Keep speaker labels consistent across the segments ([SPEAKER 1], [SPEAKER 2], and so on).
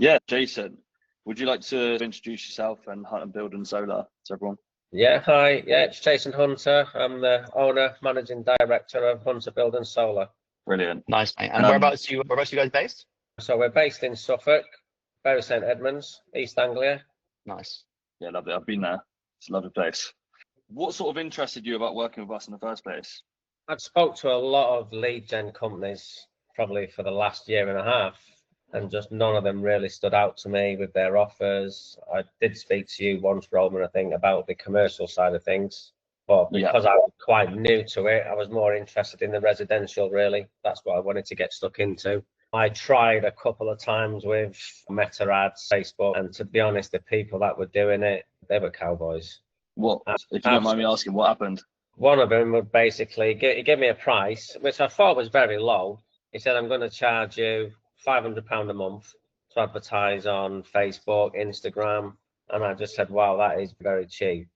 [SPEAKER 1] Yeah, Jason, would you like to introduce yourself and Hunt and Build and Solar to everyone?
[SPEAKER 2] Yeah, hi. Yeah, it's Jason Hunter. I'm the owner, managing director of Hunter Build and Solar.
[SPEAKER 1] Brilliant.
[SPEAKER 3] Nice, mate. And whereabouts you guys based?
[SPEAKER 2] So we're based in Suffolk, Bury St Edmunds, East Anglia.
[SPEAKER 3] Nice.
[SPEAKER 1] Yeah, lovely. I've been there. It's a lovely place. What sort of interested you about working with us in the first place?
[SPEAKER 2] I've spoke to a lot of lead gen companies probably for the last year and a half, and just none of them really stood out to me with their offers. I did speak to you once, Roman, I think, about the commercial side of things, but because I was quite new to it, I was more interested in the residential, really. That's what I wanted to get stuck into. I tried a couple of times with Meta ads, Facebook, and to be honest, the people that were doing it, they were cowboys.
[SPEAKER 1] What, if you don't mind me asking, what happened?
[SPEAKER 2] One of them would basically, he gave me a price, which I thought was very low. He said, I'm going to charge you £500 a month to advertise on Facebook, Instagram. And I just said, wow, that is very cheap.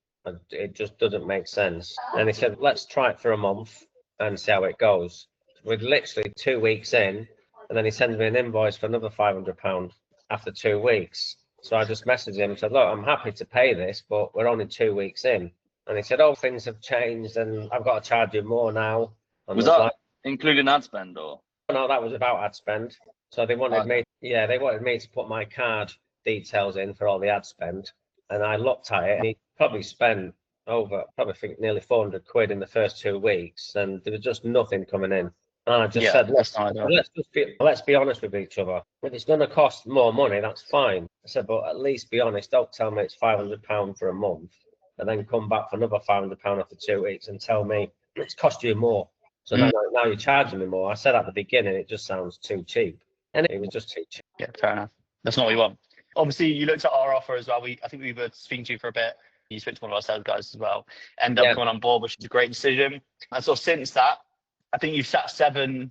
[SPEAKER 2] It just doesn't make sense. And he said, let's try it for a month and see how it goes. We're literally 2 weeks in, and then he sends me an invoice for another £500 after 2 weeks. So I just messaged him and said, look, I'm happy to pay this, but we're only 2 weeks in. And he said, oh, things have changed and I've got to charge you more now. And
[SPEAKER 1] was that including ad spend or?
[SPEAKER 2] No, that was about ad spend. So they wanted me, they wanted me to put my card details in for all the ad spend. And I looked at it and he probably spent probably nearly 400 quid in the first 2 weeks. And there was just nothing coming in. And I just said, let's be honest with each other. If it's going to cost more money, that's fine. I said, but at least be honest. Don't tell me it's £500 for a month and then come back for another £500 after 2 weeks and tell me it's cost you more. So now you're charging me more. I said at the beginning, it just sounds too cheap. And it was just too cheap.
[SPEAKER 3] Yeah, fair enough. That's not what we want. Obviously, you looked at our offer as well. I think we were speaking to you for a bit. You spoke to one of our sales guys as well. Ended up coming on board, which is a great decision. And so since that, I think you've sat seven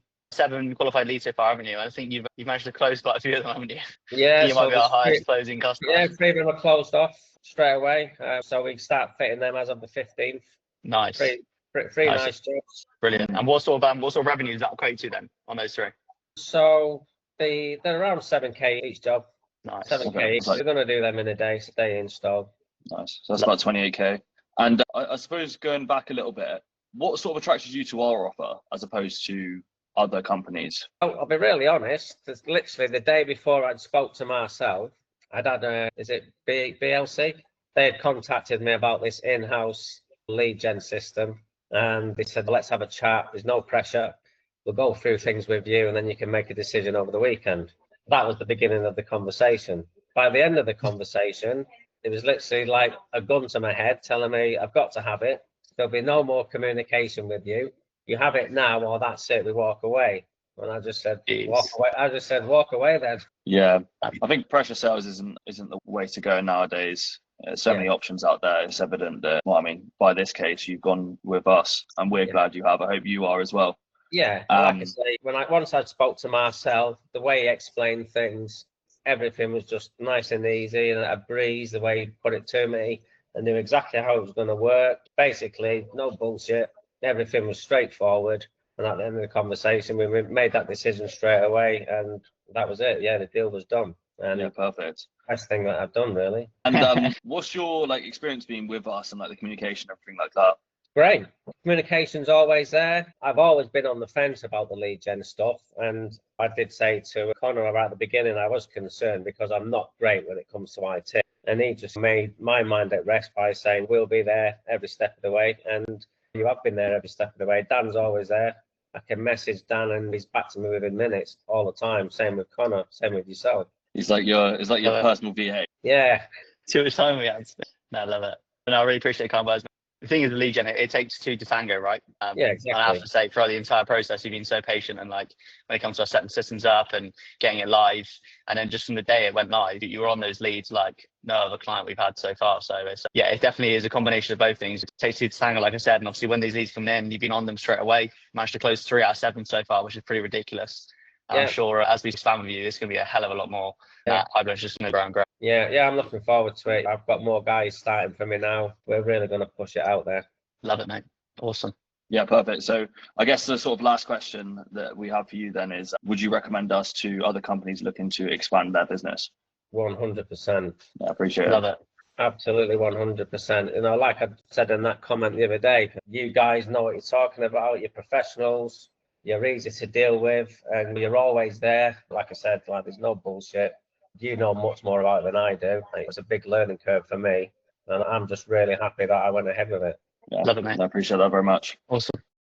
[SPEAKER 3] qualified leads so far, haven't you? I think you've managed to close quite a few of them, haven't you?
[SPEAKER 2] Yeah.
[SPEAKER 3] You might be our highest closing customer.
[SPEAKER 2] Yeah, 3 of them are closed off straight away. So we start fitting them as of the 15th.
[SPEAKER 3] Nice.
[SPEAKER 2] Three nice jobs.
[SPEAKER 3] Brilliant. And what sort of revenue does that equate to then on those three?
[SPEAKER 2] So they're around 7k each job.
[SPEAKER 3] Nice.
[SPEAKER 2] 7k each. We're going to do them in a day install.
[SPEAKER 1] Nice. So that's about 28k. And I suppose going back a little bit, what sort of attracted you to our offer as opposed to other companies?
[SPEAKER 2] I'll be really honest. It's literally the day before I'd spoke to Marcel, I'd had BLC? They had contacted me about this in-house lead gen system. And they said, let's have a chat. There's no pressure. We'll go through things with you and then you can make a decision over the weekend. That was the beginning of the conversation. By the end of the conversation, it was literally like a gun to my head telling me, I've got to have it. There'll be no more communication with you. You have it now or that's it. We walk away. And I just said, walk away. I just said, walk away then.
[SPEAKER 1] Yeah, I think pressure sales isn't the way to go nowadays. There's so many options out there. It's evident that, by this case, you've gone with us, and we're glad you have. I hope you are as well.
[SPEAKER 2] Yeah, like I say, once I spoke to Marcel, the way he explained things, everything was just nice and easy and a breeze. The way he put it to me, I knew exactly how it was going to work. Basically, no bullshit. Everything was straightforward. And at the end of the conversation, we made that decision straight away, and that was it. Yeah, the deal was done. And
[SPEAKER 1] yeah, perfect.
[SPEAKER 2] Best thing that I've done, really.
[SPEAKER 1] And what's your experience being with us and the communication, everything like that?
[SPEAKER 2] Great. Communication's always there. I've always been on the fence about the lead gen stuff, and I did say to Connor at the beginning I was concerned because I'm not great when it comes to IT, and he just made my mind at rest by saying we'll be there every step of the way, and you have been there every step of the way. Dan's always there. I can message Dan and he's back to me within minutes all the time. Same with Connor, same with yourself.
[SPEAKER 1] He's like your personal VA.
[SPEAKER 2] Yeah.
[SPEAKER 3] Too much time we had. No, I love it. And I really appreciate it, guys. The thing is, the lead gen, it takes two to tango, right?
[SPEAKER 2] Yeah, exactly.
[SPEAKER 3] And I have to say, throughout the entire process, you've been so patient. And when it comes to us setting systems up and getting it live, and then just from the day it went live, you were on those leads like no other client we've had so far. So it definitely is a combination of both things. It takes two to tango, like I said. And obviously, when these leads come in, you've been on them straight away. Managed to close 3 out of 7 so far, which is pretty ridiculous. I'm sure as we expand with you, it's going to be a hell of a lot more. Pipeline's just going to grow and grow.
[SPEAKER 2] Yeah, I'm looking forward to it. I've got more guys starting for me now. We're really going to push it out there.
[SPEAKER 3] Love it, mate. Awesome.
[SPEAKER 1] Yeah, perfect. So I guess the sort of last question that we have for you then is, would you recommend us to other companies looking to expand their business?
[SPEAKER 2] 100%.
[SPEAKER 1] I appreciate
[SPEAKER 3] Love
[SPEAKER 1] it.
[SPEAKER 3] it.
[SPEAKER 2] Absolutely 100%. You know, like I said in that comment the other day, you guys know what you're talking about. You're professionals. You're easy to deal with, and you're always there. Like I said, like there's no bullshit. You know much more about it than I do. It's a big learning curve for me, and I'm just really happy that I went ahead with it.
[SPEAKER 1] Yeah,
[SPEAKER 3] Love it, mate.
[SPEAKER 1] I appreciate that very much.
[SPEAKER 3] Awesome.